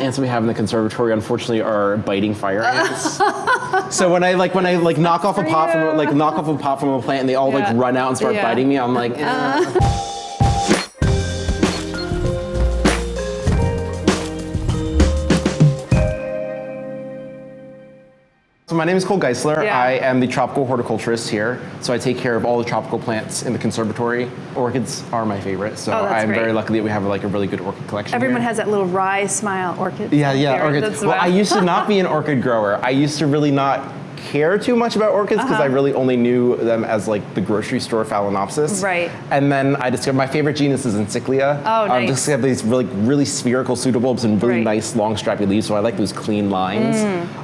Ants we have in the conservatory, unfortunately, are biting fire ants. So when I knock off a pot from a plant and they all like run out and start biting me, I'm like, So my name is Cole Geissler. I am the tropical horticulturist here. So I take care of all the tropical plants in the conservatory. Orchids are my favorite, so I'm very lucky that we have like a really good orchid collection. Everyone here. has that little wry smile orchid. Yeah, orchids. Well, I used to not be an orchid grower. I used to really not care too much about orchids because I really only knew them as like the grocery store Phalaenopsis. Right. And then I discovered my favorite genus is Encyclia. Oh, nice. Just have these really spherical pseudobulbs and really nice long strappy leaves, so I like those clean lines.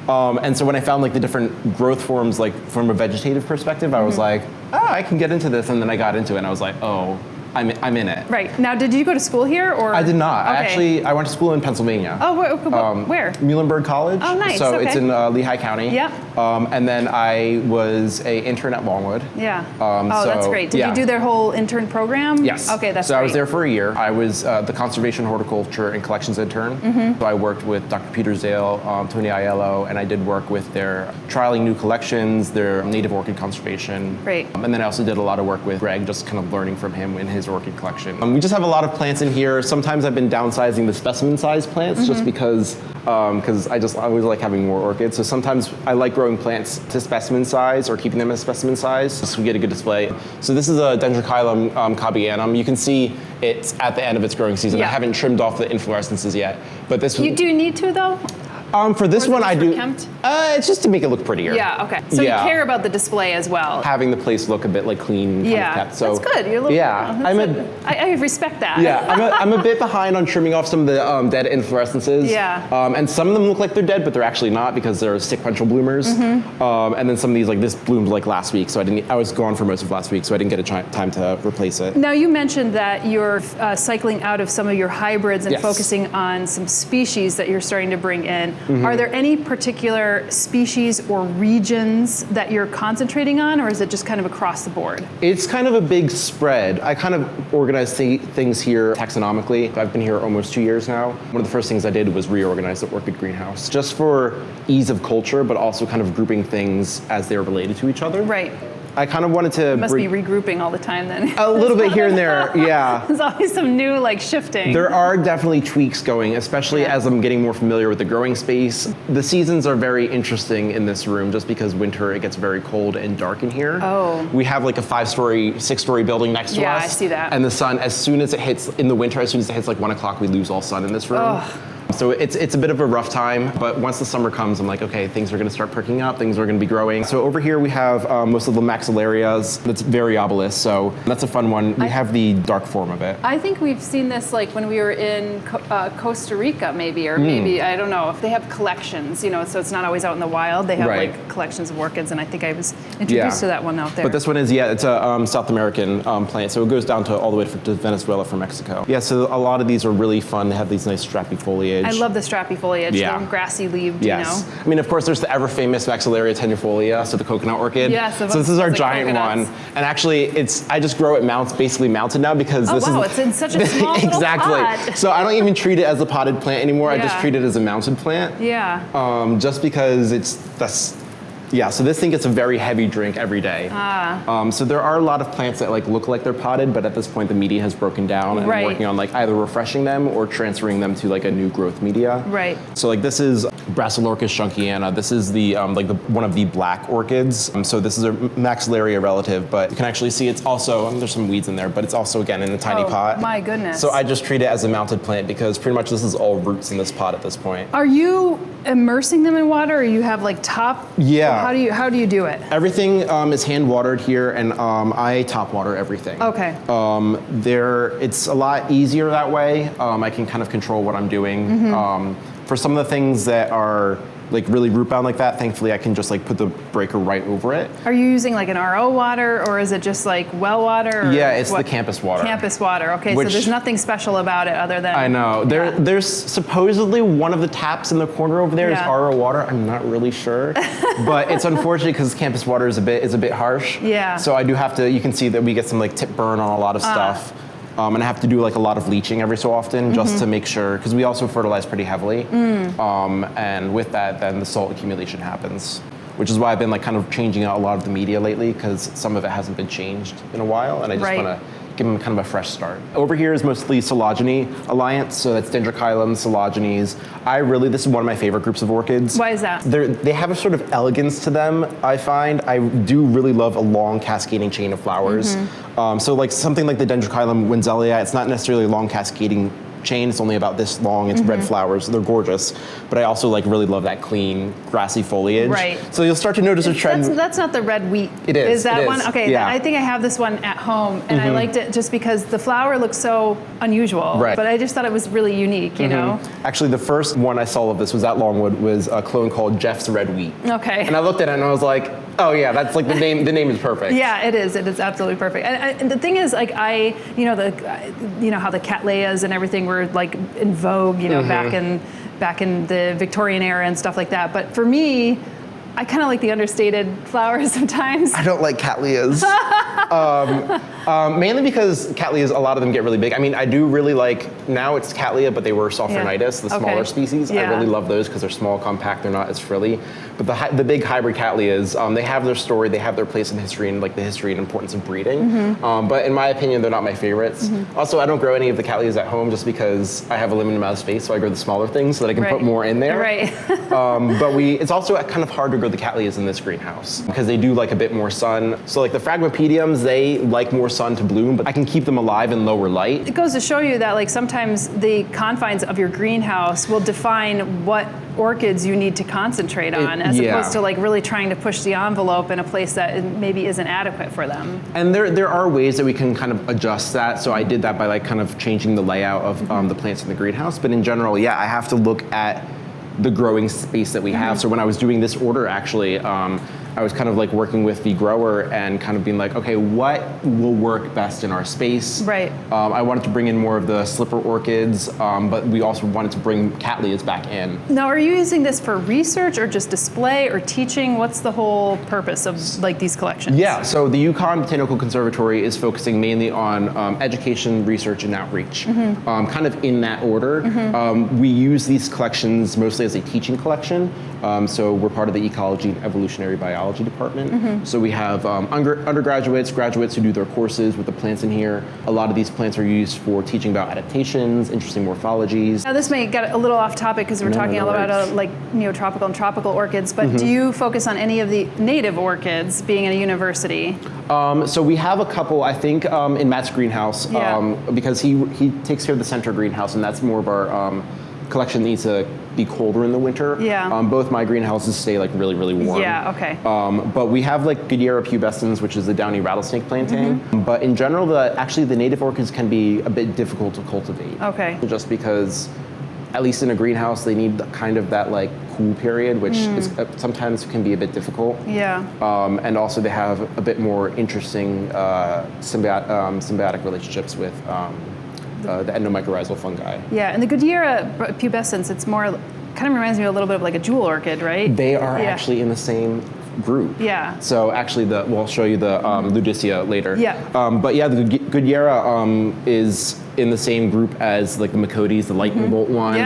And so when I found like the different growth forms like from a vegetative perspective, I was like, I can get into this, and then I got into it and I was like, oh, I'm in it. Right. Now, did you go to school here, or? I did not. Okay. I went to school in Pennsylvania. Oh, where? Muhlenberg College. Oh, nice. So it's in Lehigh County. Yeah. And then I was an intern at Longwood. Yeah. That's great. Did you do their whole intern program? Yes. Okay, that's great. So I was there for a year. I was the conservation, horticulture, and collections intern. So I worked with Dr. Peter Zale, Tony Aiello, and I did work with their trialing new collections, their native orchid conservation. Great. And then I also did a lot of work with Greg, just kind of learning from him in his orchid collection. We just have a lot of plants in here. Sometimes I've been downsizing the specimen size plants just because I always like having more orchids. So sometimes I like growing plants to specimen size or keeping them as specimen size so we get a good display. So this is a Dendrochilum cobianum. You can see it's at the end of its growing season. I haven't trimmed off the inflorescences yet, but this You do need to though? For this one, I do. It's just to make it look prettier. Yeah. Okay. So you care about the display as well. Having the place look a bit like clean. Kind of kept. So that's good. You're a little, I respect that. Yeah. I'm a bit behind on trimming off some of the dead inflorescences. Yeah. And some of them look like they're dead, but they're actually not because they're sequential bloomers. And then some of these, like this bloomed like last week, so I was gone for most of last week, so I didn't get a time to replace it. Now you mentioned that you're cycling out of some of your hybrids and focusing on some species that you're starting to bring in. Are there any particular species or regions that you're concentrating on, or is it just kind of across the board? It's kind of a big spread. I kind of organize things here taxonomically. I've been here almost 2 years now. One of the first things I did was reorganize the orchid greenhouse, just for ease of culture, but also kind of grouping things as they're related to each other. Right. I kind of wanted to... You must be regrouping all the time then. A little bit here and there, yeah. There's always some new shifting. There are definitely tweaks going, especially as I'm getting more familiar with the growing space. The seasons are very interesting in this room just because winter it gets very cold and dark in here. Oh. We have like a 5-story, 6-story building next to us. Yeah, I see that. And the sun, as soon as it hits, in the winter, as soon as it hits like 1 o'clock, we lose all sun in this room. Oh. So it's a bit of a rough time, but once the summer comes, I'm like, okay, things are going to start perking up, things are going to be growing. So over here we have most of the maxillarias. That's variabilis, so that's a fun one. We have the dark form of it. I think we've seen this like when we were in Costa Rica maybe, or maybe, I don't know, if they have collections, so it's not always out in the wild. They have like collections of orchids, and I think I was introduced to that one out there. But this one is, it's a South American plant, so it goes down to all the way to Venezuela from Mexico. Yeah, so a lot of these are really fun. They have these nice strappy foliage. I love the strappy foliage, the grassy leaved, Yes. I mean, of course, there's the ever famous Maxillaria tendifolia, so the coconut orchid. Yes. So this is our giant one. And actually, I just grow it basically mounted now because this is... Oh, wow, it's in such a small little pot. So I don't even treat it as a potted plant anymore. I just treat it as a mounted plant. Yeah. Just because so this thing gets a very heavy drink every day. So there are a lot of plants that look like they're potted, but at this point the media has broken down, and I'm working on either refreshing them or transferring them to a new growth media. Right. So this is Brasilorchis junkiana. This is the one of the black orchids. So this is a Maxillaria relative, but you can actually see it's also, there's some weeds in there, but it's also again in a tiny pot. My goodness. So I just treat it as a mounted plant because pretty much this is all roots in this pot at this point. Are you immersing them in water, or you have top? Yeah. How do you do it? Everything is hand watered here, and I top water everything. Okay. It's a lot easier that way. I can kind of control what I'm doing. For some of the things that are really root bound like that, thankfully I can just put the breaker right over it. Are you using an RO water, or is it just well water? Yeah, it's the campus water. Campus water, okay, so there's nothing special about it other than... I know. There's supposedly one of the taps in the corner over there is RO water. I'm not really sure. But it's unfortunate because campus water is a bit harsh. Yeah. So I do have to, you can see that we get some tip burn on a lot of stuff. And I have to do like a lot of leaching every so often just to make sure, because we also fertilize pretty heavily. And with that, then the salt accumulation happens, which is why I've been like kind of changing out a lot of the media lately, because some of it hasn't been changed in a while, and I just want to give them kind of a fresh start. Over here is mostly Coleogeny Alliance, so that's Dendrochilums, Coleogenes. This is one of my favorite groups of orchids. Why is that? They have a sort of elegance to them, I find. I do really love a long cascading chain of flowers. So like something like the Dendrochilum wenzelii, it's not necessarily a long cascading chain, it's only about this long, it's red flowers, they're gorgeous. But I also like really love that clean, grassy foliage. Right. So you'll start to notice a trend. That's not the red wheat. It is. Is that it one? is. Okay, yeah. I think I have this one at home, and I liked it just because the flower looks so unusual. Right. But I just thought it was really unique, you know? Actually, the first one I saw of this was at Longwood, was a clone called Jeff's Red Wheat. Okay. And I looked at it and I was like, oh yeah, that's like the name. The name is perfect. Yeah, it is. It is absolutely perfect. And the thing is, like you know how the cattleyas and everything were like in vogue, you know, back in the Victorian era and stuff like that. But for me, I kind of like the understated flowers sometimes. I don't like cattleyas. Mainly because cattleyas, a lot of them get really big. I mean, I do really like, now it's cattleya, but they were Sophronitis, the smaller species. I really love those because they're small, compact, they're not as frilly. But the big hybrid cattleyas, they have their story, they have their place in history and like the history and importance of breeding. But in my opinion, they're not my favorites. Also, I don't grow any of the cattleyas at home just because I have a limited amount of space, so I grow the smaller things so that I can put more in there. Right. But it's also kind of hard to grow the cattleyas in this greenhouse because they do like a bit more sun. So like the Phragmipediums, they like more sun to bloom, but I can keep them alive in lower light. It goes to show you that like sometimes the confines of your greenhouse will define what orchids you need to concentrate on, as opposed to like really trying to push the envelope in a place that maybe isn't adequate for them. And there are ways that we can kind of adjust that. So I did that by like kind of changing the layout of the plants in the greenhouse. But in general, I have to look at the growing space that we have. So when I was doing this order, actually, I was kind of like working with the grower and kind of being like, okay, what will work best in our space? Right. I wanted to bring in more of the slipper orchids, but we also wanted to bring cattleyas back in. Now, are you using this for research or just display or teaching? What's the whole purpose of like these collections? Yeah, so the UConn Botanical Conservatory is focusing mainly on education, research, and outreach, kind of in that order. We use these collections mostly as a teaching collection. So we're part of the Ecology and Evolutionary Biology department. So we have undergraduates, graduates who do their courses with the plants in here. A lot of these plants are used for teaching about adaptations, interesting morphologies. Now this may get a little off topic because we're talking about like neotropical and tropical orchids, but do you focus on any of the native orchids being at a university? So we have a couple, I think, in Matt's greenhouse, because he takes care of the center greenhouse, and that's more of our collection needs to be colder in the winter. Both my greenhouses stay like really, really warm. But we have like Goodyear pubescens, which is the downy rattlesnake plantain. But in general, actually the native orchids can be a bit difficult to cultivate. Just because, at least in a greenhouse, they need kind of that like cool period, which is, sometimes can be a bit difficult. And also they have a bit more interesting symbiotic relationships with the endomycorrhizal fungi. And the Goodyear pubescens, it's more, kind of reminds me a little bit of like a jewel orchid, right? They are actually in the same group. So actually, I'll show you the Ludicea later. But yeah, the Goodyeara is in the same group as like the Macotes, the lightning bolt one.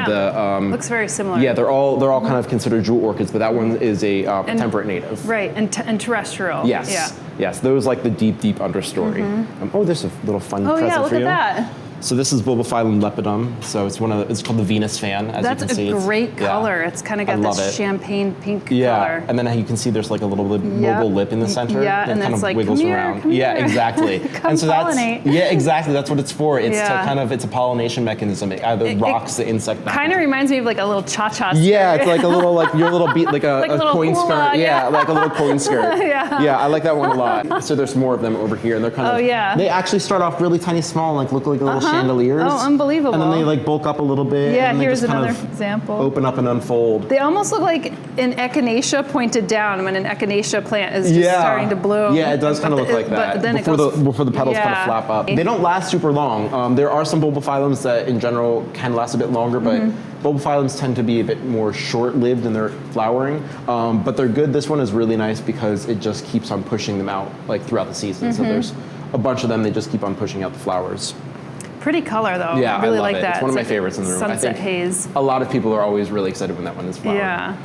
Looks very similar. Yeah, they're all kind of considered jewel orchids, but that one is a temperate native. Right, and terrestrial. Yes, those like the deep understory. Oh, there's a little fun present for you. Oh yeah, look at that. So this is Bulbophyllum lepidum. So it's it's called the Venus fan, as you can see. That's a great color. It's kind of got this champagne pink color. And then you can see there's like a little mobile lip in the center that and kind it's of like, wiggles around. Yeah, exactly. Come pollinate. Exactly. That's what it's for. It's it's a pollination mechanism. It either rocks the insect back. Kind of reminds me of like a little cha-cha skirt. Yeah, it's like a little like your little beat, like a coin skirt. Yeah, like a little coin skirt. Yeah, I like that one a lot. So there's more of them over here, and they're kind of they actually start off really tiny, small, like look like little chandeliers. Unbelievable. And then they like bulk up a little bit. Yeah, and they here's just kind another of example. Open up and unfold. They almost look like an echinacea pointed down when an echinacea plant is just starting to bloom. Yeah, it does kind of look like that. But then before the petals kind of flap up. They don't last super long. There are some bulbophyllums that in general can last a bit longer, but bulbophyllums tend to be a bit more short-lived in their flowering. But they're good. This one is really nice because it just keeps on pushing them out like throughout the season. So there's a bunch of them, they just keep on pushing out the flowers. Pretty color though. Yeah, I really love like it. that. It's one of my favorites in the room. Sunset I think haze. a lot of people are always really excited when that one is flowering. Yeah.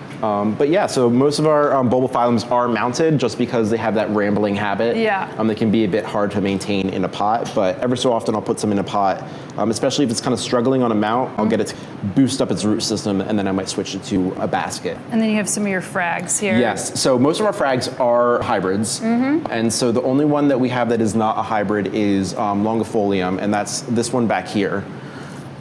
But yeah, so most of our bulbophyllums are mounted just because they have that rambling habit. Yeah. They can be a bit hard to maintain in a pot, but every so often I'll put some in a pot, especially if it's kind of struggling on a mount. I'll get it to boost up its root system, and then I might switch it to a basket. And then you have some of your frags here. Yes, so most of our frags are hybrids, and so the only one that we have that is not a hybrid is longifolium, and that's this one back here.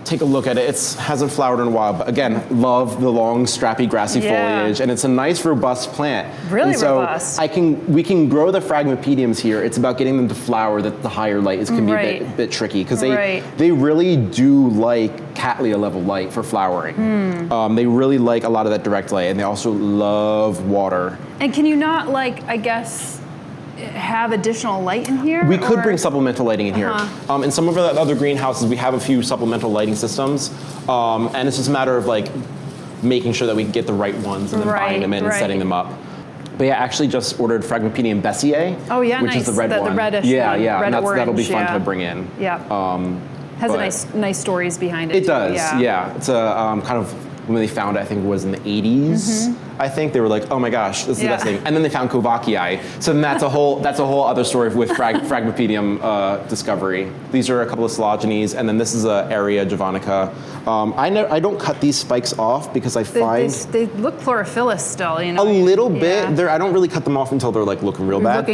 Take a look at it. It hasn't flowered in a while, but again, love the long, strappy, grassy foliage, and it's a nice, robust plant. Really and so robust. we can grow the phragmipediums here. It's about getting them to flower. That the higher light can be a bit tricky because they really do like Cattleya level light for flowering. They really like a lot of that direct light, and they also love water. And can you not, like, I guess, have additional light in here? We could bring supplemental lighting in here. In some of our other greenhouses, we have a few supplemental lighting systems, and it's just a matter of like making sure that we get the right ones and then buying them in and setting them up. But yeah, I actually just ordered Phragmipedium Bessiae, which is the red one. The reddish yeah, yeah, red and that'll be fun yeah. to bring in. Yeah. Has a nice stories behind it. It does, yeah. yeah. It's a kind of, when they found it, I think it was in the 80s. I think they were like, oh my gosh, this is the best thing. And then they found Kovachii. So then that's a whole other story with Phragmipedium discovery. These are a couple of Slogenes, and then this is a Area javanica. I don't cut these spikes off because I find they look chlorophyllous still, you know. A little bit. I don't really cut them off until they're like looking real bad.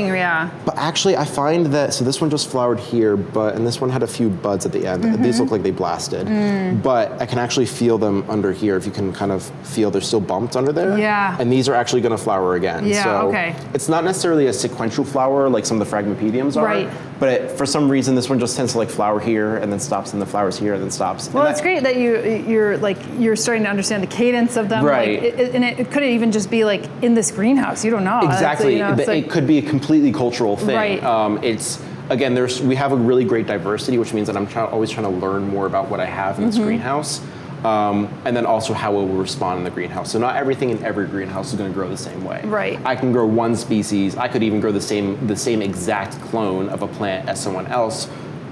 But actually, I find that, so this one just flowered here, and this one had a few buds at the end. These look like they blasted. But I can actually feel them under here. If you can kind of feel they're still bumped under there. Yeah. And these are actually going to flower again. Yeah, so okay. It's not necessarily a sequential flower like some of the Phragmipediums are. Right. But for some reason, this one just tends to like flower here and then stops, and the flowers here and then stops. Well, it's great that you're starting to understand the cadence of them. Right. Like, and it could even just be like in this greenhouse. You don't know. Exactly. It could be a completely cultural thing. Right. Again, we have a really great diversity, which means that I'm always trying to learn more about what I have in this greenhouse. And then also how it will respond in the greenhouse. So not everything in every greenhouse is going to grow the same way. Right. I can grow one species. I could even grow the same exact clone of a plant as someone else,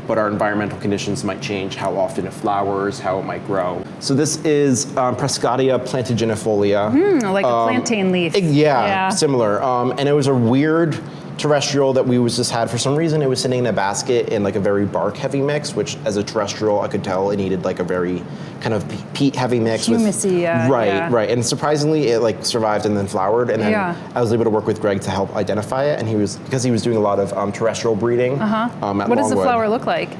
but our environmental conditions might change how often it flowers, how it might grow. So this is Prescatia plantaginefolia. Like a plantain leaf. Yeah, similar. And it was a weird terrestrial that we just had. For some reason, it was sitting in a basket in like a very bark heavy mix, which as a terrestrial, I could tell it needed like a very kind of peat heavy mix. Humusy, Right. And surprisingly, it like survived and then flowered. And then I was able to work with Greg to help identify it. And because he was doing a lot of terrestrial breeding. At what does the flower look like?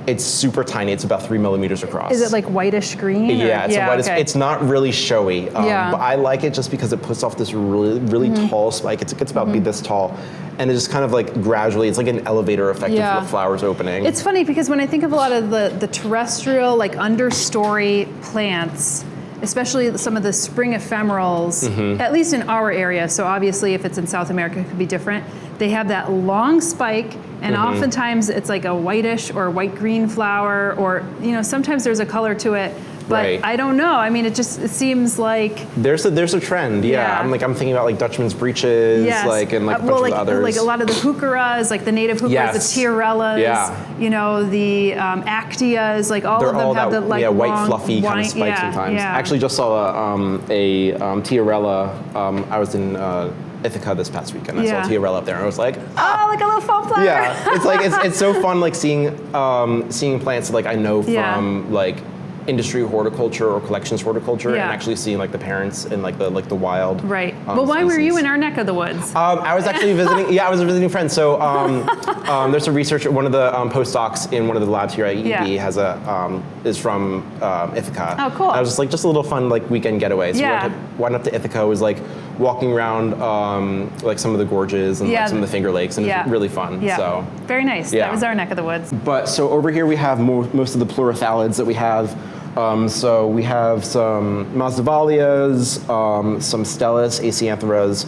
It's super tiny. It's about 3 millimeters across. Is it like whitish green? Yeah, it's whitish. Okay. It's not really showy. But I like it just because it puts off this really tall spike. It gets about be this tall. And it just kind of like gradually, it's like an elevator effect of the flowers opening. It's funny because when I think of a lot of the terrestrial, like understory plants, especially some of the spring ephemerals, at least in our area, so obviously if it's in South America, it could be different. They have that long spike, and oftentimes it's like a whitish or white-green flower, or sometimes there's a color to it. But I don't know. I mean, it seems like there's a trend. Yeah, I'm thinking about like Dutchman's breeches, like and like a bunch of others. Like a lot of the heucheras, like the native heucheras, the tiarellas, the actias, like all of them have the like white long, fluffy kind of spikes sometimes. I actually just saw a tiarella. I was in Ithaca this past weekend. I saw a tiarella up there, and I was like, like a little foam flower. Yeah, it's like it's so fun, like seeing plants that, like I know from like industry horticulture or collections horticulture, and actually seeing like the parents and like the wild. Right. Well, why were you in our neck of the woods? I was actually visiting. I was visiting friends. So there's a researcher. One of the postdocs in one of the labs here at UEB is from Ithaca. Oh, cool. And I was just like a little fun like weekend getaway. So went up to Ithaca. Was like walking around like some of the gorges and like, some of the Finger Lakes, and it was really fun. Yeah. So very nice. That was our neck of the woods. But so over here we have most of the pleurothalids that we have. So we have some Masdevallias, some Stellis, Acyantheras.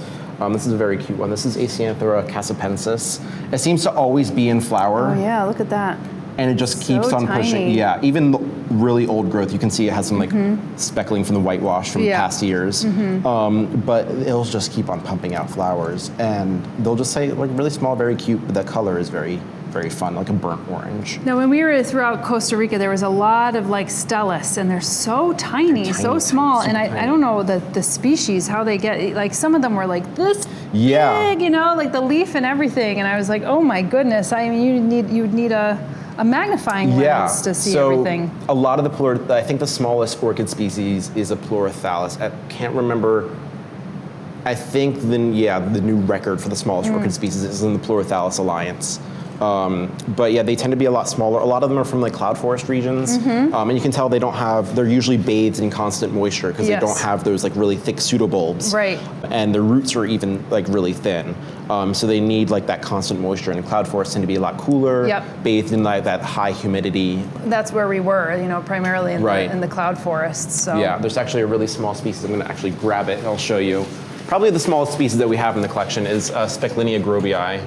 This is a very cute one. This is Acyanthera cassipensis. It seems to always be in flower. Oh yeah, look at that. And it just keeps on pushing. Yeah, even the really old growth, you can see it has some like speckling from the whitewash from past years. But it'll just keep on pumping out flowers, and they'll just say like really small, very cute, but the color is very, very fun, like a burnt orange. Now, when we were throughout Costa Rica, there was a lot of like Stellas, and they're so tiny, so small, and I don't know the species, how they get, like some of them were like this big, you know, like the leaf and everything, and I was like, oh my goodness, I mean, you'd need a magnifying lens to see everything. A lot of I think the smallest orchid species is a Pleurothallus. I can't remember. I think the new record for the smallest orchid species is in the Pleurothallus Alliance. But yeah, they tend to be a lot smaller. A lot of them are from like cloud forest regions, and you can tell they're usually bathed in constant moisture because they don't have those like really thick pseudobulbs. Right. And their roots are even like really thin. So they need like that constant moisture, and cloud forests tend to be a lot cooler, bathed in like that high humidity. That's where we were, you know, primarily in the cloud forests. So. Yeah, there's actually a really small species. I'm going to actually grab it and I'll show you. Probably the smallest species that we have in the collection is Speclinia grobii.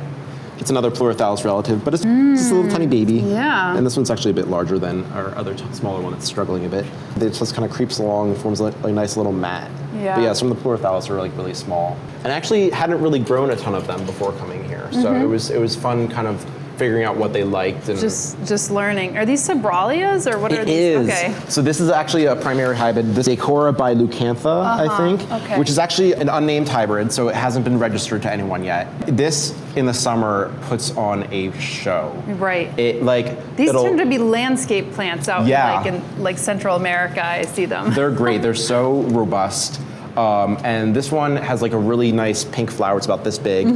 It's another Pleurothallus relative, but it's just a little tiny baby. Yeah. And this one's actually a bit larger than our other smaller one that's struggling a bit. It just kind of creeps along and forms like a nice little mat. Yeah. But yeah, some of the Pleurothallus are like really small. And I actually hadn't really grown a ton of them before coming here. So it was fun kind of figuring out what they liked. And just learning. Are these Sobralias or what are these? It is. Okay. So this is actually a primary hybrid. This is Decora bileucantha, I think, which is actually an unnamed hybrid, so it hasn't been registered to anyone yet. This, in the summer, puts on a show. Right. These tend to be landscape plants out in Central America. I see them. They're great. They're so robust. And this one has like a really nice pink flower. It's about this big.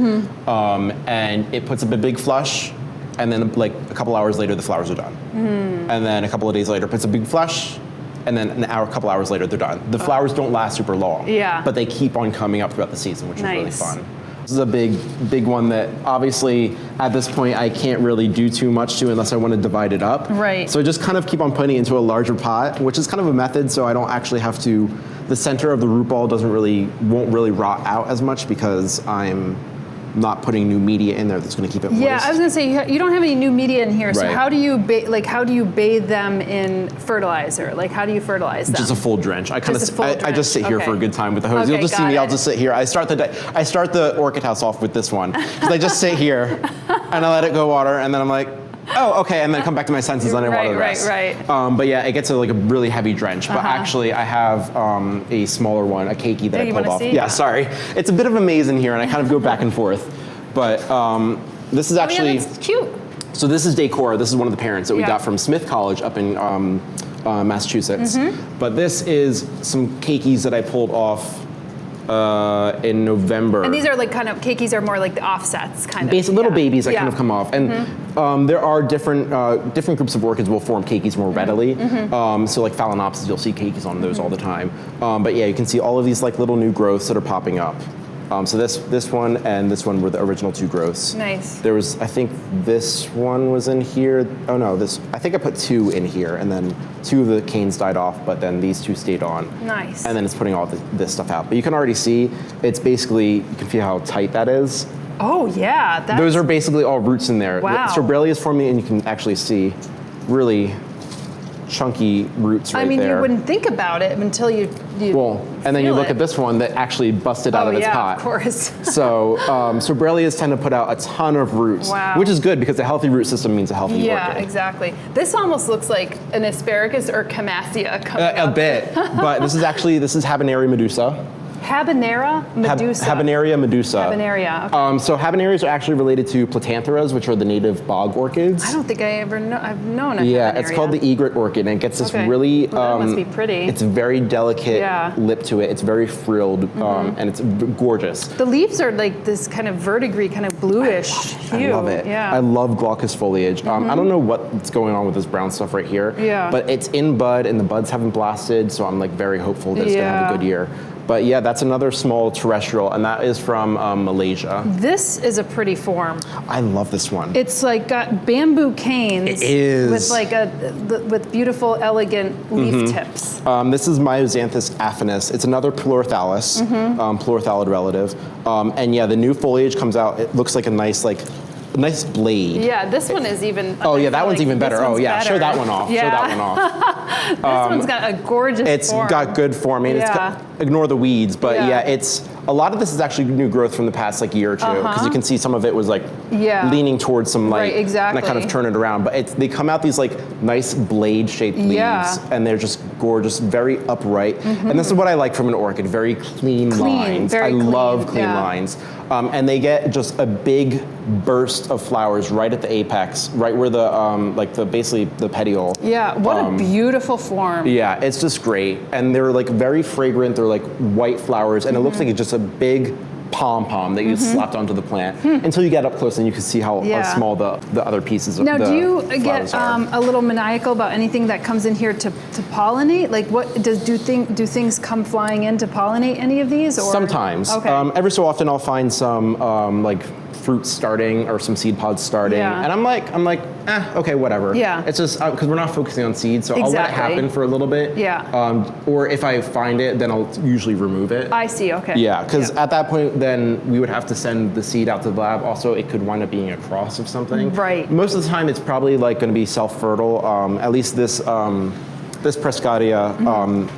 And it puts up a big flush. And then like a couple hours later, the flowers are done. And then a couple of days later, it puts a big flush. And then a couple hours later, they're done. The flowers don't last super long. Yeah. But they keep on coming up throughout the season, which is really fun. This is a big one that obviously at this point I can't really do too much to unless I want to divide it up. Right. So I just kind of keep on putting it into a larger pot, which is kind of a method so I don't actually have to, the center of the root ball won't really rot out as much because I'm not putting new media in there that's going to keep it moist. Yeah, I was going to say you don't have any new media in here. So Right. how do you bathe them in fertilizer? Like how do you fertilize them? Just a full drench. I just sit here for a good time with the hose. Okay, You'll just see me. I'll just sit here. I start the orchid house off with this one because I just sit here and I let it go water, and then I'm like, oh, okay, and then come back to my senses and I water the rest. Right. But yeah, it gets a really heavy drench. But actually, I have a smaller one, a keiki that I pulled off. See? Yeah, sorry. It's a bit of a maze in here, and I kind of go back and forth. But this is actually. Oh, yeah, that's cute. So this is Decora. This is one of the parents that we got from Smith College up in Massachusetts. But this is some keikis that I pulled off in November. And these are like kind of, keikis are more like the offsets kind of. Basic little babies that kind of come off. And there are different groups of orchids will form keikis more readily. So like Phalaenopsis, you'll see keikis on those all the time. But yeah, you can see all of these like little new growths that are popping up. So this one and this one were the original two growths. Nice. There was, I think this one was in here. Oh no, I think I put two in here, and then two of the canes died off, but then these two stayed on. Nice. And then it's putting all this stuff out. But you can already see, it's basically, you can feel how tight that is. Oh yeah. Those are basically all roots in there. Wow. Sorbelia is forming, and you can actually see really chunky roots right there. I mean, you wouldn't think about it until you and then you look at this one that actually busted out of its pot. Of course. So Sobrelias tend to put out a ton of roots, which is good because a healthy root system means a healthy orchid. Yeah, exactly. This almost looks like an asparagus or camassia coming up. A bit, but this is Habenaria medusa. Habanera medusa. Habenaria medusa. Habenaria. Okay. So Habanarias are actually related to Platantheras, which are the native bog orchids. I don't think I've known a Yeah, Habenaria. it's called the egret orchid, and it gets this really. That must be pretty. It's very delicate lip to it. It's very frilled, and it's gorgeous. The leaves are like this kind of verdigris, kind of bluish hue. I love it. Yeah. I love glaucous foliage. I don't know what's going on with this brown stuff right here. Yeah. But it's in bud, and the buds haven't blasted, so I'm like very hopeful that it's gonna have a good year. But yeah, that's another small terrestrial, and that is from Malaysia. This is a pretty form. I love this one. It's like got bamboo canes. It is. With like with beautiful, elegant leaf tips. This is Myoxanthus affinis. It's another Pleurothallus, Pleurothallid relative. And yeah, the new foliage comes out. It looks like a nice blade. Yeah, this one is even. Oh yeah, that one's even better. Oh yeah, show that one off. Yeah. Show that one off. This one's got a gorgeous form. It's got good form. I mean, ignore the weeds, but it's a lot of this is actually new growth from the past like year or two, because you can see some of it was like leaning towards some light, and I kind of turn it around. But they come out these like nice blade-shaped leaves, and they're just gorgeous, very upright. And this is what I like from an orchid: very clean lines. I love clean lines. And they get just a big burst of flowers right at the apex, right where the basically the petiole. Yeah, what a beautiful form. Yeah, it's just great. And they're like very fragrant. They're like white flowers, and it looks like it's just a big pom-pom that you slapped onto the plant until you get up close and you can see how small the other pieces of the flowers are. Now, do you get a little maniacal about anything that comes in here to pollinate? Like, do things come flying in to pollinate any of these? Or? Sometimes. Okay. Every so often I'll find some like fruits starting or some seed pods starting, and I'm like, okay, whatever. Yeah. It's just because we're not focusing on seeds, so I'll let it happen for a little bit. Yeah. Or if I find it, then I'll usually remove it. I see. Okay. Yeah, because at that point, then we would have to send the seed out to the lab. Also, it could wind up being a cross of something. Right. Most of the time, it's probably like going to be self-fertile. At least this Prescaria.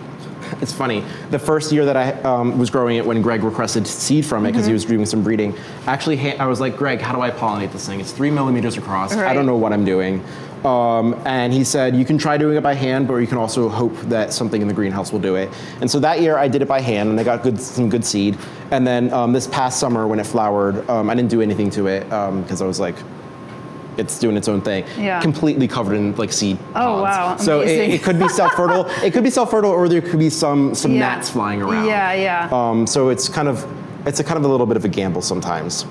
It's funny. The first year that I was growing it, when Greg requested seed from it because he was doing some breeding, actually I was like, Greg, how do I pollinate this thing? It's 3 millimeters across. Right. I don't know what I'm doing. And he said, you can try doing it by hand, but you can also hope that something in the greenhouse will do it. And so that year I did it by hand, and I got some good seed. And then this past summer when it flowered, I didn't do anything to it because I was like, it's doing its own thing. Yeah. Completely covered in like seed pods. Oh wow! So it could be self-fertile. It could be self-fertile, or there could be some gnats flying around. Yeah, yeah. So it's kind of a little bit of a gamble sometimes.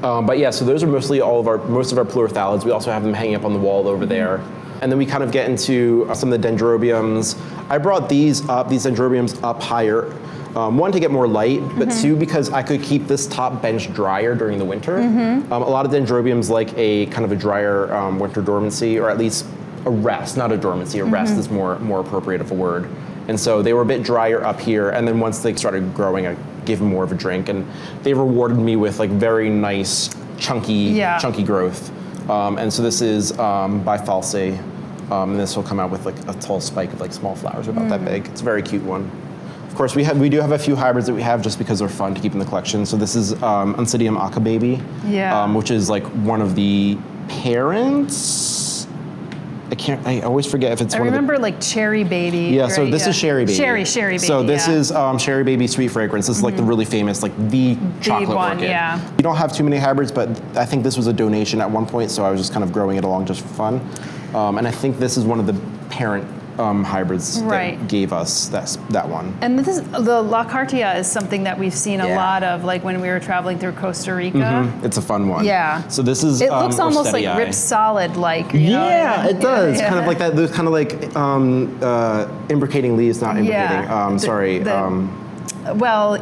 But yeah, so those are mostly most of our pleurothalids. We also have them hanging up on the wall over there. And then we kind of get into some of the dendrobiums. I brought these dendrobiums up higher. One, to get more light, but two, because I could keep this top bench drier during the winter. A lot of dendrobiums like a kind of a drier winter dormancy, or at least a rest, not a dormancy. A rest is more appropriate of a word. And so they were a bit drier up here, and then once they started growing, I gave them more of a drink, and they rewarded me with like very nice, chunky growth. And so this is bifalce, and this will come out with like a tall spike of like small flowers about that big. It's a very cute one. Of course, we do have a few hybrids that we have just because they're fun to keep in the collection. So this is Oncidium acababy, which is like one of the parents. I always forget if it's one of the... I remember like Cherry Baby. Yeah, right? So this is Cherry Baby. Cherry Baby, so this is Cherry Baby Sweet Fragrance. This is like the really famous, like the chocolate one, orchid. We don't have too many hybrids, but I think this was a donation at one point, so I was just kind of growing it along just for fun. And I think this is one of the parent hybrids that gave us that one. And the Lockhart is something that we've seen a lot of, like when we were traveling through Costa Rica. It's a fun one. Yeah. So this is it looks almost like Rip Solid, like. Yeah, it does. Kind of like that. There's kind of like imbricating leaves, not imbricating. Sorry. Well,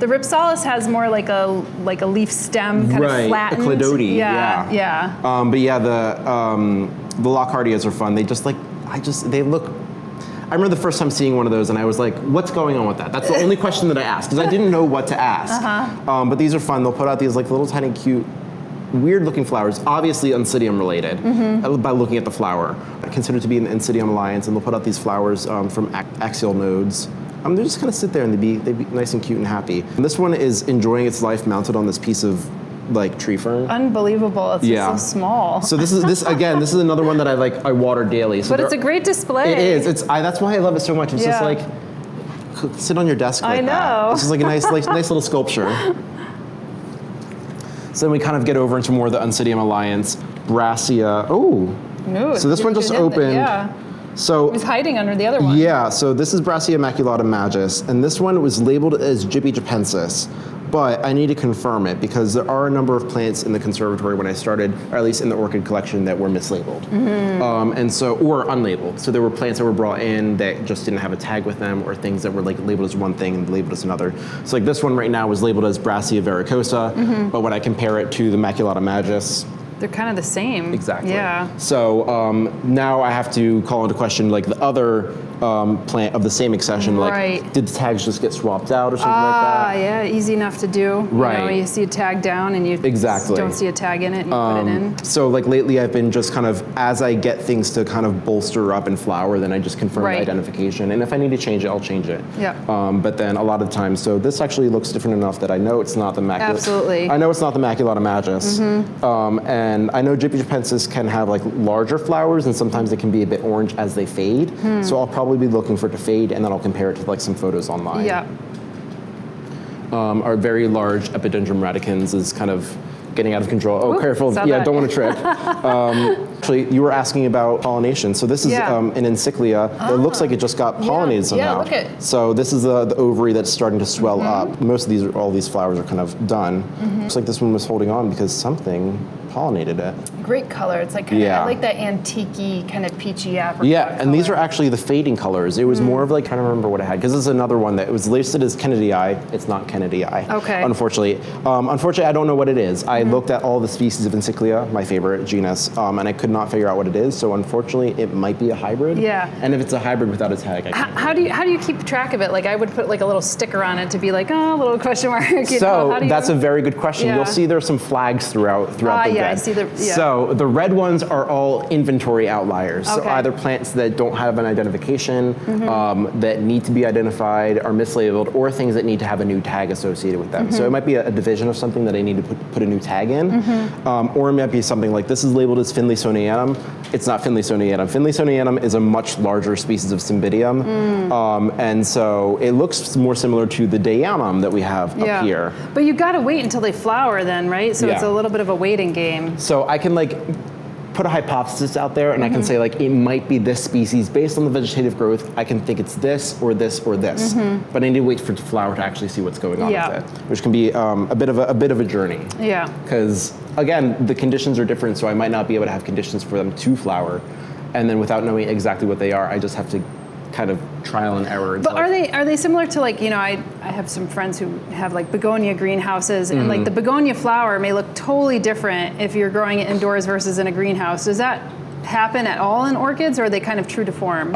the Ripsalis has more like a leaf stem, kind of flattened. A cladode. Yeah. But yeah, the Lockhartias are fun. They look. I remember the first time seeing one of those, and I was like, "What's going on with that?" That's the only question that I asked because I didn't know what to ask. But these are fun. They'll put out these like little tiny cute, weird-looking flowers, obviously Oncidium related by looking at the flower. Considered to be in the Oncidium alliance, and they'll put out these flowers from axial nodes. They just kind of sit there and they'd be nice and cute and happy. And this one is enjoying its life mounted on this piece of like tree fern. Unbelievable! It's just so small. So this is another one that I water daily. So but it's a great display. It is. That's why I love it so much. It's just like sit on your desk like that. I know. It's just like a nice little sculpture. So then we kind of get over into more of the Oncidium alliance. Brassia. So this one just opened. So it was hiding under the other one. Yeah, so this is Brassia maculata magis, and this one was labeled as Gyppy japensis, but I need to confirm it because there are a number of plants in the conservatory when I started, or at least in the orchid collection, that were mislabeled, or unlabeled. So there were plants that were brought in that just didn't have a tag with them, or things that were like labeled as one thing and labeled as another. So like this one right now was labeled as Brassia vericosa, but when I compare it to the maculata magis, they're kind of the same. Exactly. Yeah. So now I have to call into question like the other plant of the same accession, like did the tags just get swapped out or something like that? Yeah, easy enough to do. Right. You know, you see a tag down and you don't see a tag in it and you put it in. So like lately I've been just kind of, as I get things to kind of bolster up and flower, then I just confirm the identification. And if I need to change it, I'll change it. Yeah. But then a lot of times, so this actually looks different enough that I know it's not the Absolutely. I know it's not the Maculata Magus. And I know Gypsy japensis can have like larger flowers and sometimes they can be a bit orange as they fade. So I'll probably be looking for it to fade and then I'll compare it to like some photos online. Yeah. Our very large Epidendrum radicans is kind of getting out of control. Oh, careful. Yeah, don't want to trip. Actually, you were asking about pollination. So this is an encyclia. It looks like it just got pollinated somehow. Yeah, look at. So this is the ovary that's starting to swell up. Most of all these flowers are kind of done. Looks like this one was holding on because something pollinated it. Great color. It's like kind of, I like that antique-y kind of peachy apricot Yeah, and these are actually the fading colors. It was more of like, trying to remember what it had, because this is another one that was listed as Kennedyi. It's not Kennedyi, unfortunately. Unfortunately, I don't know what it is. I looked at all the species of Encyclia, my favorite genus, and I could not figure out what it is. So unfortunately, it might be a hybrid. Yeah. And if it's a hybrid without a tag, I can't. How do you keep track of it? Like I would put like a little sticker on it to be like, oh, a little question mark. So that's a very good question. You'll see there's some flags throughout the bed. I see the. So the red ones are all inventory outliers. So either plants that don't have an identification, that need to be identified, are mislabeled, or things that need to have a new tag associated with them. So it might be a division of something that I need to put a new tag in, or it might be something like this is labeled as Finlaysonianum. It's not Finlaysonianum. Finlaysonianum is a much larger species of Cymbidium, and so it looks more similar to the Dayanum that we have up here. But you gotta wait until they flower then, right? So it's a little bit of a waiting game. So I can like put a hypothesis out there and I can say like it might be this species based on the vegetative growth. I can think it's this or this or this, but I need to wait for the flower to actually see what's going on with it, which can be a bit of a journey. Yeah. Because again, the conditions are different, so I might not be able to have conditions for them to flower, and then without knowing exactly what they are, I just have to kind of trial and error. But are they similar to like, you know, I have some friends who have like begonia greenhouses and like the begonia flower may look totally different if you're growing it indoors versus in a greenhouse. Does that happen at all in orchids, or are they kind of true to form?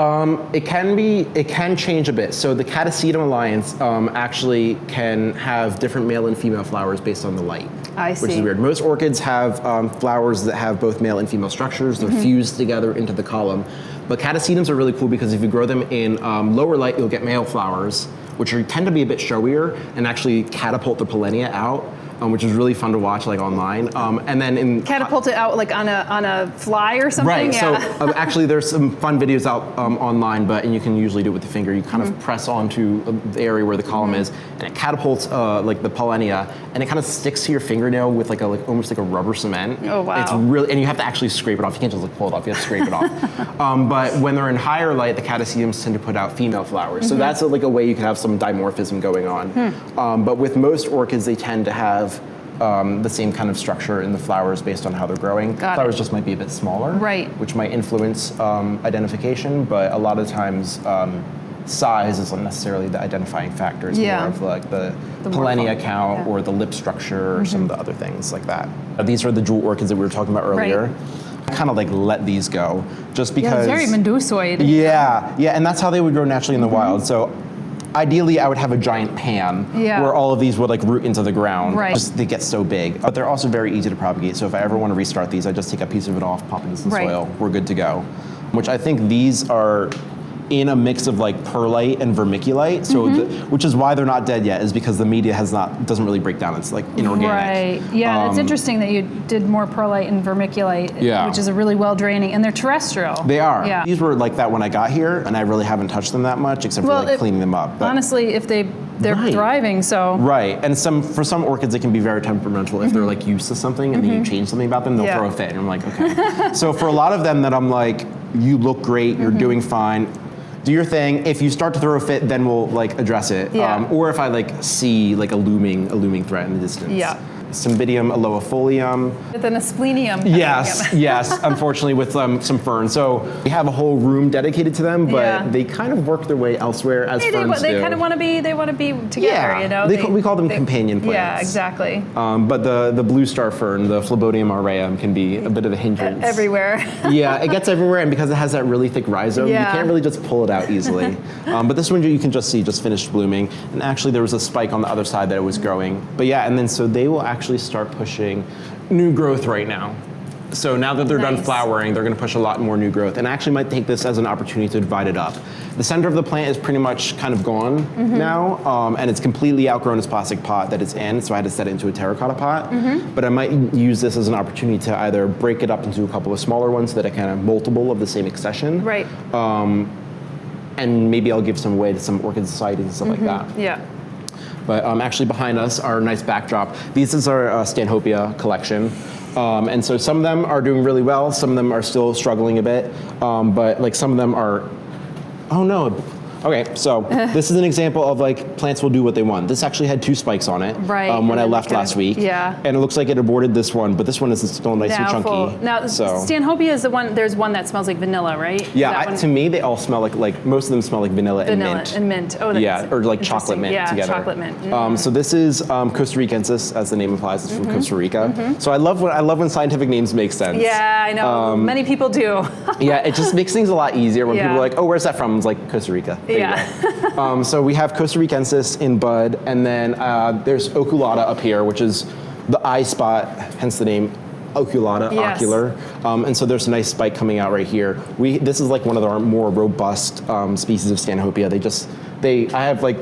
It can change a bit. So the Catasetum alliance actually can have different male and female flowers based on the light. I see. Which is weird. Most orchids have flowers that have both male and female structures. They're fused together into the column. But Catasetums are really cool because if you grow them in lower light, you'll get male flowers, which tend to be a bit showier and actually catapult the pollinia out, which is really fun to watch like online. And then in catapult it out like on a fly or something. Right. Yeah. So actually, there's some fun videos out online, and you can usually do it with the finger. You kind of press onto the area where the column is, and it catapults like the pollinia, and it kind of sticks to your fingernail with like almost like a rubber cement. Oh wow! It's really, and you have to actually scrape it off. You can't just like pull it off. You have to scrape it off. But when they're in higher light, the Catasetums tend to put out female flowers. So that's like a way you can have some dimorphism going on. But with most orchids, they tend to have the same kind of structure in the flowers based on how they're growing. Flowers just might be a bit smaller, which might influence identification, but a lot of times size isn't necessarily the identifying factor. It's more of like the pollinia count or the lip structure or some of the other things like that. These are the jewel orchids that we were talking about earlier. I kind of like let these go just because. Yeah, it's very medusoid. Yeah, and that's how they would grow naturally in the wild. So ideally, I would have a giant pan where all of these would like root into the ground. Just they get so big. But they're also very easy to propagate. So if I ever want to restart these, I just take a piece of it off, pop it into the soil. We're good to go. Which I think these are in a mix of like perlite and vermiculite. So which is why they're not dead yet, is because the media doesn't really break down. It's like inorganic. Right. Yeah, it's interesting that you did more perlite and vermiculite, which is a really well draining, and they're terrestrial. They are. Yeah. These were like that when I got here, and I really haven't touched them that much except for like cleaning them up. But honestly, if they're thriving, so. Right, and for some orchids, it can be very temperamental. If they're like used to something and then you change something about them, they'll throw a fit. And I'm like, okay. So for a lot of them that I'm like, you look great, you're doing fine, do your thing. If you start to throw a fit, then we'll like address it. Or if I like see like a looming threat in the distance. Yeah. Cymbidium aloifolium. With an asplenium. Yes, unfortunately with some ferns. So we have a whole room dedicated to them, but they kind of work their way elsewhere as ferns they do. kind of want to be together, you know? We call them companion plants. Yeah, exactly. But the blue star fern, the Phlebodium aureum, can be a bit of a hindrance. Everywhere. Yeah, it gets everywhere, and because it has that really thick rhizome, you can't really just pull it out easily. But this one you can just see just finished blooming, and actually there was a spike on the other side that it was growing. But yeah, and then so they will actually start pushing new growth right now. So now that they're done flowering, they're going to push a lot more new growth. And I actually might take this as an opportunity to divide it up. The center of the plant is pretty much kind of gone now, and it's completely outgrown its plastic pot that it's in, so I had to set it into a terracotta pot. But I might use this as an opportunity to either break it up into a couple of smaller ones so that I can have multiple of the same accession. Right. And maybe I'll give some away to some orchid societies and stuff like that. Yeah. But actually behind us, our nice backdrop. This is our Stanhopea collection. And so some of them are doing really well, some of them are still struggling a bit, but like some of them are, oh no. Okay, so this is an example of like plants will do what they want. This actually had 2 spikes on it when I left last week. Yeah. And it looks like it aborted this one, but this one is still nice and chunky. Now, Stanhopea is the one, there's one that smells like vanilla, right? Yeah, to me they all smell like most of them smell like vanilla and mint. Oh, that's yeah, or like chocolate mint together. Yeah, chocolate mint. So this is Costa Ricensis, as the name implies. It's from Costa Rica. So I love when scientific names make sense. Yeah, I know. Many people do. Yeah, it just makes things a lot easier when people are like, oh, where's that from? It's like Costa Rica. So we have Costa Ricensis in bud, and then there's Oculata up here, which is the eye spot, hence the name Oculata, ocular. And so there's a nice spike coming out right here. This is like one of our more robust species of Stanhopea. I have like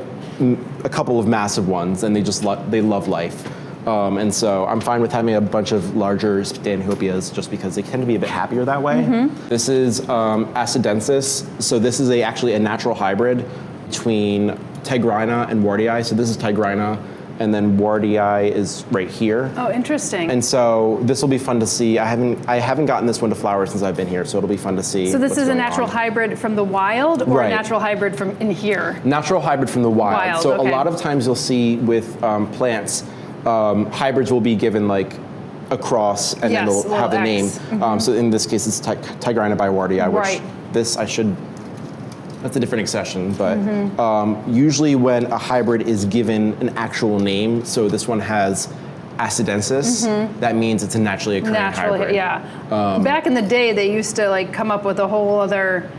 a couple of massive ones, and they love life. And so I'm fine with having a bunch of larger Stanhopeas just because they tend to be a bit happier that way. This is Acidensis. So this is actually a natural hybrid between Tigrina and Wardii. So this is Tigrina, and then Wardii is right here. Oh, interesting. And so this will be fun to see. I haven't gotten this one to flower since I've been here, so it'll be fun to see. So this is a natural hybrid from the wild, or a natural hybrid from in here? Natural hybrid from the wild. So a lot of times you'll see with plants, hybrids will be given like a cross, and then they'll have the name. So in this case, it's Tigrina by Wardii, which that's a different accession, but usually when a hybrid is given an actual name, so this one has Acidensis, that means it's a naturally occurring hybrid. Back in the day, they used to like come up with a whole other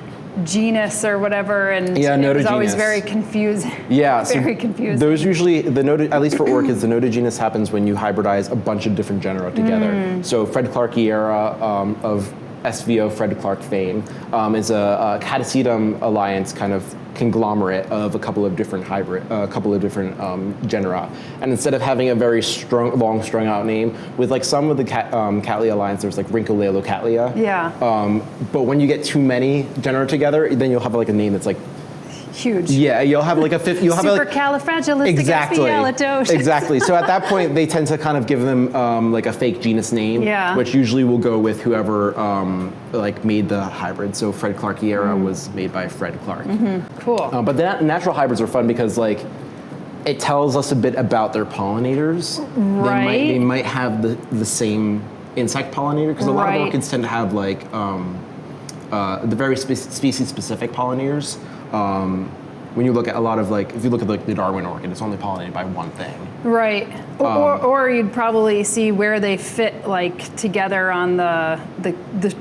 genus or whatever, and it was always very confusing. Yeah, very confusing. Those usually, at least for orchids, the notogenous happens when you hybridize a bunch of different genera together. So Fred Clarkiera of SVO Fred Clark fame is a Catasetum alliance kind of conglomerate of a couple of different genera. And instead of having a very long strung out name, with like some of the Cattleya alliance, there's like Rhyncholalocatleya. But when you get too many genera together, then you'll have like a name that's like huge. Yeah, you'll have like a fifth. You'll have Supercalifragilisticexpialidocious. Exactly. So at that point, they tend to kind of give them like a fake genus name, which usually will go with whoever like made the hybrid. So Fred Clarkiera was made by Fred Clark. Cool. But the natural hybrids are fun because like it tells us a bit about their pollinators. Right. They might have the same insect pollinator, because a lot of orchids tend to have like the very species specific pollinators. When you look at a lot of like, if you look at like the Darwin orchid, it's only pollinated by one thing. Right. Or you'd probably see where they fit like together on the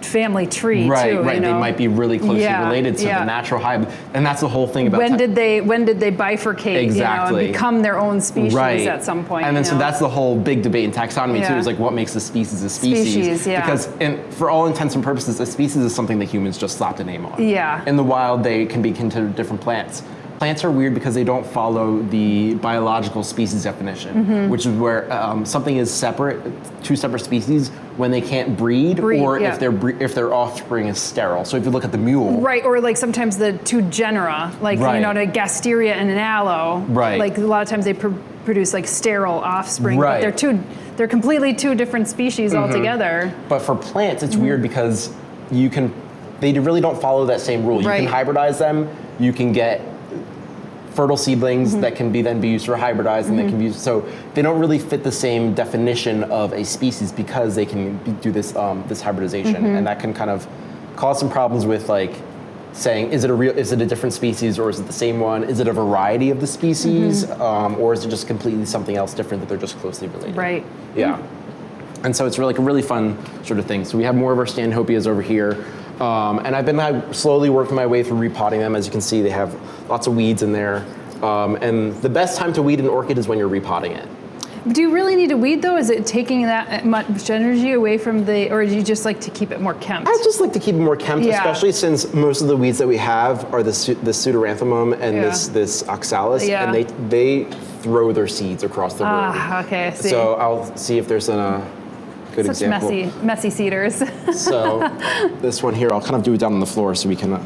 family tree too. Right. You know? They might be really closely related to the natural hybrid, and that's the whole thing about. When did they bifurcate? Exactly. And become their own species at some point? And then so that's the whole big debate in taxonomy too. Is like what makes a species a species? Because for all intents and purposes, a species is something that humans just slapped a name on. In the wild, they can be considered different plants. Plants are weird because they don't follow the biological species definition, which is where something is separate, two separate species, when they can't breed or if their offspring is sterile. So if you look at the mule. Right, or like sometimes the two genera, like you know, a Gasteria and an aloe. Right. Like a lot of times they produce like sterile offspring, but they're completely two different species altogether. But for plants, it's weird because they really don't follow that same rule. You can hybridize them, you can get fertile seedlings that can then be used for hybridized, and they can be used. So they don't really fit the same definition of a species because they can do this this hybridization, and that can kind of cause some problems with like saying, is it a different species, or is it the same one? Is it a variety of the species, or is it just completely something else different that they're just closely related? Right. Yeah. And so it's really, like a really fun sort of thing. So we have more of our Stanhopias over here. And I've been slowly working my way through repotting them. As you can see, they have lots of weeds in there. And the best time to weed an orchid is when you're repotting it. Do you really need to weed though? Is it taking that much energy away from or do you just like to keep it more kempt? I just like to keep it more kempt, especially since most of the weeds that we have are the pseudoranthemum and this oxalis, and they throw their seeds across the room. Ah, okay, I see. So I'll see if there's a good example. Messy cedars. So this one here, I'll kind of do it down on the floor so we can.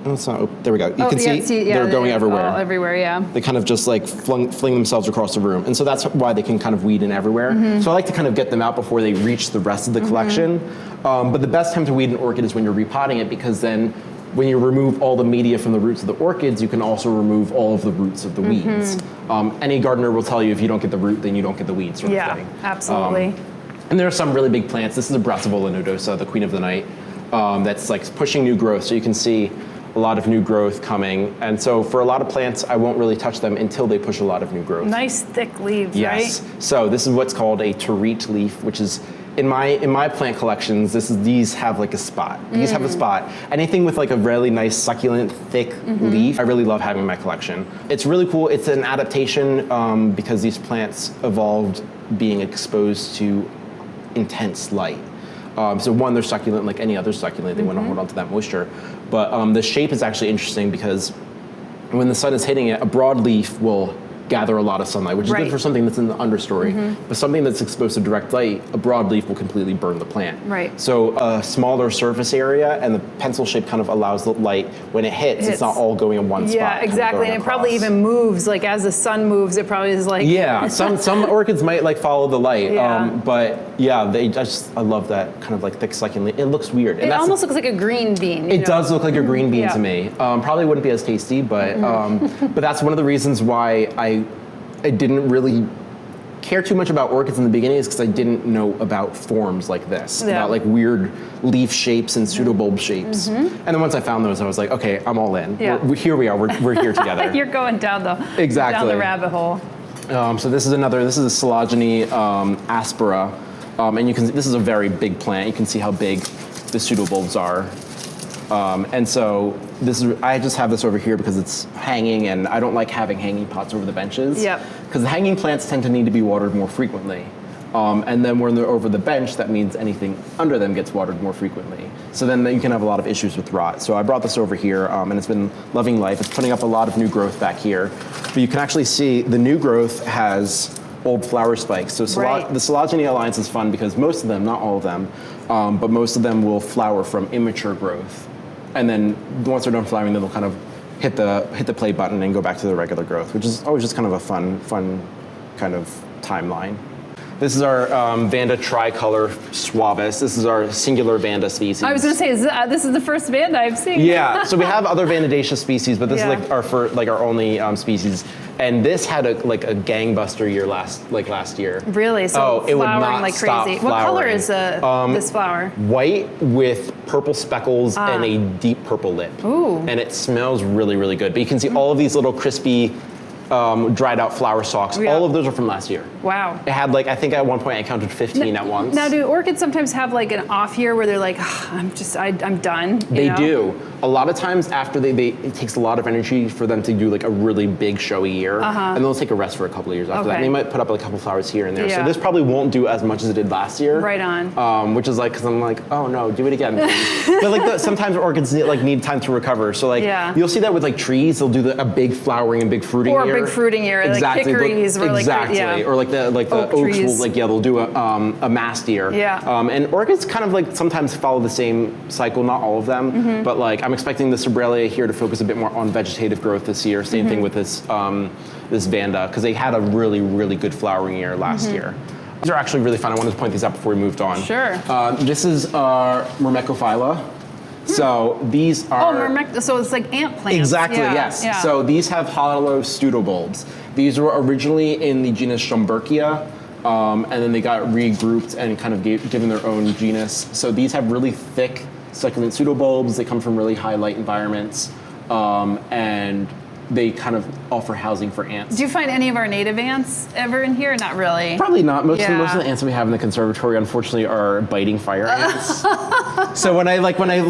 It's not open. There we go. You can see they're going everywhere. All everywhere, yeah. They kind of just like fling themselves across the room. And so that's why they can kind of weed in everywhere. So I like to kind of get them out before they reach the rest of the collection. But the best time to weed an orchid is when you're repotting it, because then when you remove all the media from the roots of the orchids, you can also remove all of the roots of the weeds. Any gardener will tell you if you don't get the root, then you don't get the weed sort of thing. Yeah, absolutely. And there are some really big plants. This is a Brassivola nodosa, the queen of the night, that's like pushing new growth. So you can see a lot of new growth coming. And so for a lot of plants, I won't really touch them until they push a lot of new growth. Nice thick leaves, yes. right? So this is what's called a terete leaf, which is, in my plant collections, these have like a spot. These have a spot. Anything with like a really nice succulent, thick leaf, I really love having in my collection. It's really cool. It's an adaptation because these plants evolved being exposed to intense light. So one, they're succulent like any other succulent. They want to hold on to that moisture. But the shape is actually interesting because when the sun is hitting it, a broadleaf will gather a lot of sunlight, which is good for something that's in the understory. But something that's exposed to direct light, a broadleaf will completely burn the plant. Right. So a smaller surface area, and the pencil shape kind of allows the light, when it hits, it's not all going in one spot. Yeah, exactly. And it probably even moves, like as the sun moves, it probably is like... Yeah, some orchids might like follow the light. But yeah, I love that kind of like thick succulent. It looks weird. It almost looks like a green bean. It does look like a green bean to me. Probably wouldn't be as tasty, but but that's one of the reasons why I didn't really care too much about orchids in the beginning, is because I didn't know about forms like this, about like weird leaf shapes and pseudobulb shapes. And then once I found those, I was like, okay, I'm all in. Here we are. We're here together. You're going down the rabbit hole. So this is a Silogeny aspera, and this is a very big plant. You can see how big the pseudobulbs are. And so I just have this over here because it's hanging, and I don't like having hanging pots over the benches. Because the hanging plants tend to need to be watered more frequently. And then when they're over the bench, that means anything under them gets watered more frequently. So then you can have a lot of issues with rot. So I brought this over here, and it's been loving life. It's putting up a lot of new growth back here. But you can actually see the new growth has old flower spikes. So the Silogeny alliance is fun because most of them, not all of them, but most of them will flower from immature growth. And then once they're done flowering, then they'll kind of hit the play button and go back to the regular growth, which is always just kind of a fun kind of timeline. This is our Vanda tricolor suavis. This is our singular Vanda species. I was going to say, this is the first Vanda I've seen. Yeah, so we have other Vandaceae species, but this is like our only species. And this had a gangbuster year last year. Really? So it would not like stop crazy. Flowering. What color is this flower? White with purple speckles and a deep purple lip. Ooh. And it smells really, really good. But you can see all of these little crispy, dried out flower stalks. All of those are from last year. Wow. It had I think at one point I counted 15 at once. Now, do orchids sometimes have like an off year where they're like, I'm done? They do. A lot of times after it takes a lot of energy for them to do like a really big showy year, and they'll take a rest for a couple of years after that. And they might put up a couple flowers here and there. So this probably won't do as much as it did last year. Right on. Which is because I'm like, oh no, do it again. But sometimes orchids need time to recover. So you'll see that with trees, they'll do a big flowering and big fruiting year. Or a big fruiting year, exactly. Like hickories. Exactly. Or like the oak oaks trees. will they'll do a mast year. And orchids kind of sometimes follow the same cycle, not all of them, but I'm expecting the Sobralia here to focus a bit more on vegetative growth this year. Same thing with this Vanda, because they had a really, really good flowering year last year. These are actually really fun. I wanted to point these out before we moved on. Sure. This is Myrmecophylla. So these are... so it's like ant plants. Exactly, yes. Yeah. So these have hollow pseudobulbs. These were originally in the genus Schomburgkia, and then they got regrouped and kind of given their own genus. So these have really thick succulent pseudobulbs. They come from really high light environments, and they kind of offer housing for ants. Do you find any of our native ants ever in here? Not really. Probably not. Most of the ants that we have in the conservatory, unfortunately, are biting fire ants. So when I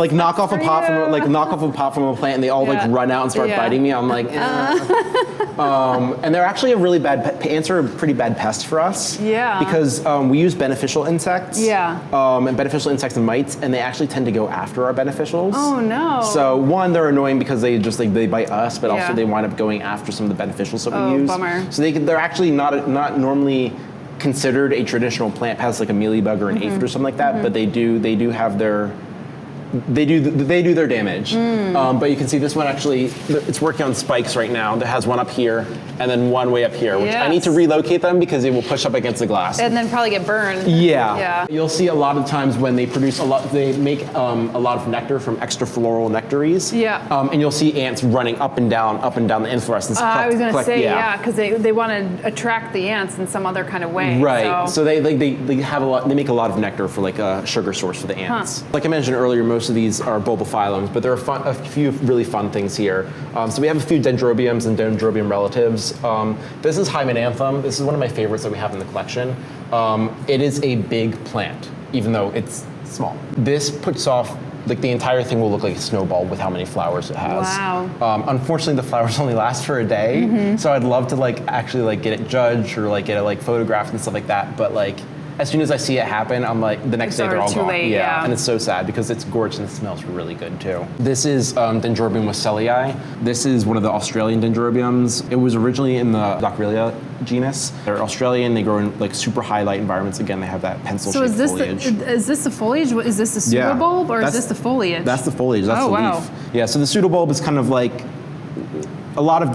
knock off a pot from a plant and they all run out and start biting me, I'm like, and they're actually a really bad ants are a pretty bad pest for us. Yeah. Because we use beneficial insects. Yeah. And beneficial insects and mites, and they actually tend to go after our beneficials. Oh no. So one, they're annoying because they just they bite us, but also they wind up going after some of the beneficials that we use. Bummer. So they're actually not normally considered a traditional plant pest like a mealybug or an aphid or something like that, but they do have their they do their damage. But you can see this one actually, it's working on spikes right now. That has one up here and then one way up here, which I need to relocate them because they will push up against the glass. And then probably get burned. Yeah. You'll see a lot of times when they produce they make a lot of nectar from extrafloral nectaries. Yeah. And you'll see ants running up and down the inflorescence. I was going to say, because they want to attract the ants in some other kind of way. Right. So they have they make a lot of nectar for like a sugar source for the ants. Like I mentioned earlier, most of these are bulbophyllums, but there are a few really fun things here. So we have a few dendrobiums and dendrobium relatives. This is Hymenanthum. This is one of my favorites that we have in the collection. It is a big plant, even though it's small. This puts off, like the entire thing will look like a snowball with how many flowers it has. Wow. Unfortunately, the flowers only last for a day, so I'd love to actually get it judged or get it photographed and stuff like that, but as soon as I see it happen, I'm like, the next day they're all gone. Late, yeah. And it's so sad because it's gorgeous and it smells really good too. This is Dendrobium wesselii. This is one of the Australian dendrobiums. It was originally in the Docrylia genus. They're Australian, they grow in super high light environments. Again, they have that pencil-shaped foliage. Is this the foliage? Is this the pseudobulb or is this the foliage? That's the foliage, that's the leaf. Yeah, so the pseudobulb is kind of like, a lot of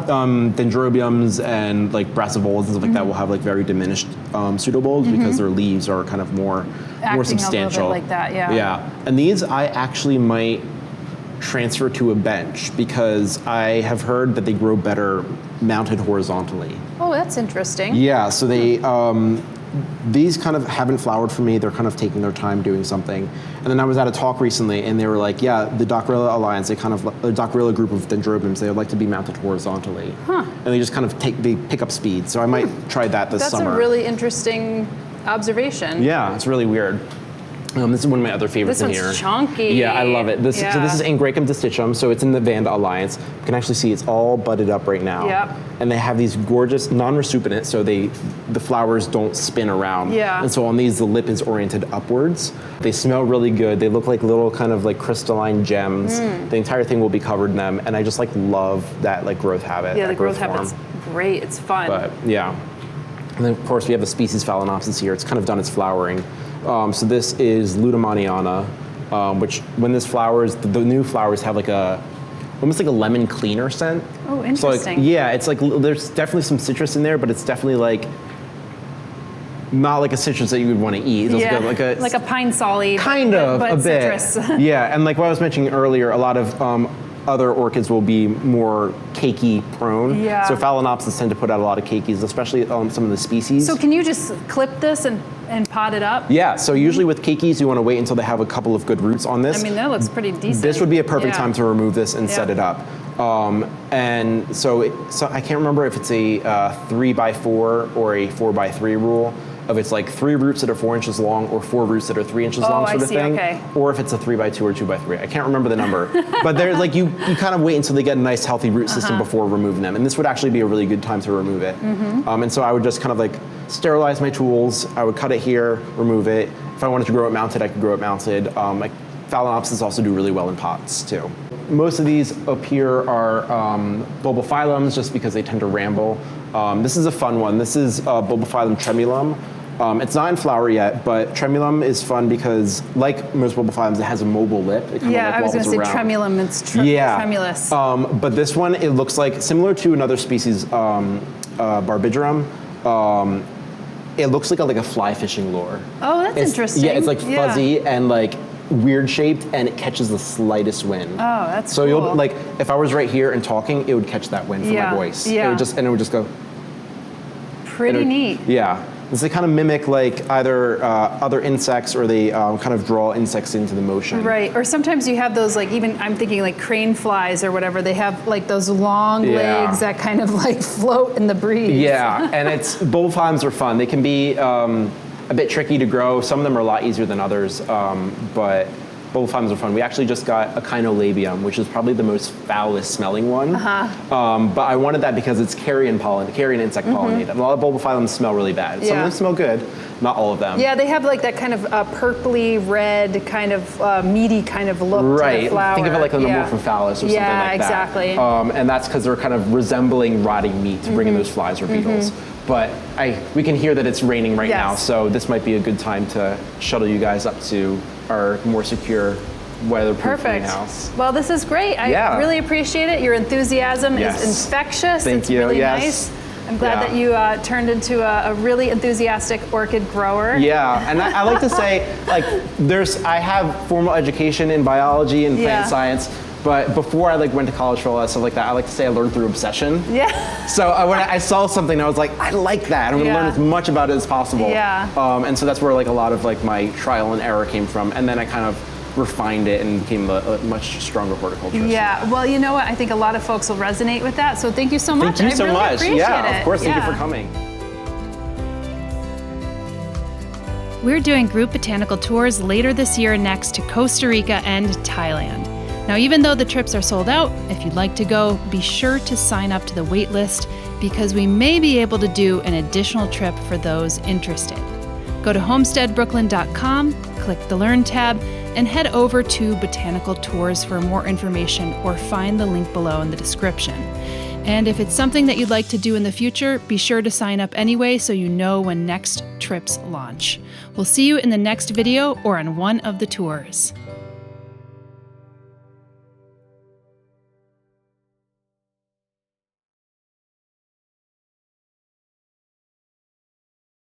dendrobiums and brassavolas and stuff like that will have very diminished pseudobulbs because their leaves are kind of more substantial. A little bit like that, yeah. Yeah, and these I actually might transfer to a bench because I have heard that they grow better mounted horizontally. Oh, that's interesting. Yeah, so they these kind of haven't flowered for me. They're kind of taking their time doing something. And then I was at a talk recently and they were like, yeah, the Docrylia Alliance, a Docrylia group of dendrobiums, they would like to be mounted horizontally. And they just kind of pick up speed. So I might try that this summer. That's a really interesting observation. Yeah, it's really weird. This is one of my other favorites in here. This one's chunky. Yeah, I love it. So this is Angraecum distichum, so it's in the Vanda Alliance. You can actually see it's all budded up right now. Yep. And they have these gorgeous non-resuppinant, so the flowers don't spin around. Yeah. And so on these, the lip is oriented upwards. They smell really good. They look like little kind of crystalline gems. The entire thing will be covered in them, and I just love that growth habit. Yeah, the growth habit's great. It's fun. But yeah. And then of course we have the species Phalaenopsis here. It's kind of done its flowering. So this is Ludomaniana, which when this flowers, the new flowers have almost like a lemon cleaner scent. Oh, interesting. So it's there's definitely some citrus in there, but it's definitely not like a citrus that you would want to eat. It's like a pine solid. Kind of, but a bit. Citrus. Yeah, and like what I was mentioning earlier, a lot of other orchids will be more cakey prone. Yeah. So Phalaenopsis tend to put out a lot of cakeys, especially some of the species. So can you just clip this and pot it up? Yeah, so usually with cakeys, you want to wait until they have a couple of good roots on this. I mean, that looks pretty decent. This would be a perfect time to remove this and set it up. And so I can't remember if it's a 3x4 or a 4x3 rule. If it's 3 roots that are 4 inches long or 4 roots that are 3 inches long sort of thing. Okay. Or if it's a 3x2 or 2x3. I can't remember the number. But there's you kind of wait until they get a nice healthy root system before removing them. And this would actually be a really good time to remove it. And so I would just kind of sterilize my tools. I would cut it here, remove it. If I wanted to grow it mounted, I could grow it mounted. Phalaenopsis also do really well in pots too. Most of these up here are bulbophyllums just because they tend to ramble. This is a fun one. This is Bulbophyllum tremulum. It's not in flower yet, but tremulum is fun because, like most bulbophyllums, it has a mobile lip. It kind of I was going to say tremulum. It's tremulous. But this one, it looks similar to another species, Barbigerum. It looks like a fly fishing lure. Oh, that's interesting. Yeah, it's fuzzy and weird shaped and it catches the slightest wind. Oh, that's so cool. you'll like if I was right here and talking, it would catch that wind from my voice. Yeah. It would just go. Pretty neat. Yeah. They kind of mimic like either other insects or they kind of draw insects into the motion. Right, or sometimes you have those like even I'm thinking like crane flies or whatever. They have like those long legs that kind of like float in the breeze. Yeah, and bulb phloems are fun. They can be a bit tricky to grow. Some of them are a lot easier than others, but bulb phloems are fun. We actually just got a Kinolabium, which is probably the most foulest smelling one. But I wanted that because it's carrion insect pollinated. A lot of bulb phloems smell really bad. Some of them smell good, not all of them. Yeah, they have like that kind of purpley red kind of meaty kind of look to the flower. Think of it like an Amorphophallus or something like that. Yeah, exactly. And that's because they're kind of resembling rotting meat to bring in those flies or beetles. But we can hear that it's raining right now, so this might be a good time to shuttle you guys up to our more secure weatherproof greenhouse. Well, this is great. I really appreciate it. Your enthusiasm is infectious. Thank you. Really nice. I'm glad that you turned into a really enthusiastic orchid grower. Yeah, and I like to say, like, I have formal education in biology and plant science. But before I went to college for all that stuff like that, I like to say I learned through obsession. Yeah. So when I saw something, I was like, I like that. I'm gonna learn as much about it as possible. Yeah. And so that's where a lot of my trial and error came from, and then I kind of refined it and became a much stronger horticulturist. Yeah. Well, you know what? I think a lot of folks will resonate with that. So thank you so much. Thank you so really much. Appreciate Yeah, it. of course. Thank you for coming. We're doing group botanical tours later this year next to Costa Rica and Thailand. Now, even though the trips are sold out, if you'd like to go, be sure to sign up to the wait list because we may be able to do an additional trip for those interested. Go to homesteadbrooklyn.com, click the Learn tab, and head over to Botanical Tours for more information or find the link below in the description. And if it's something that you'd like to do in the future, be sure to sign up anyway so you know when next trips launch. We'll see you in the next video or on one of the tours.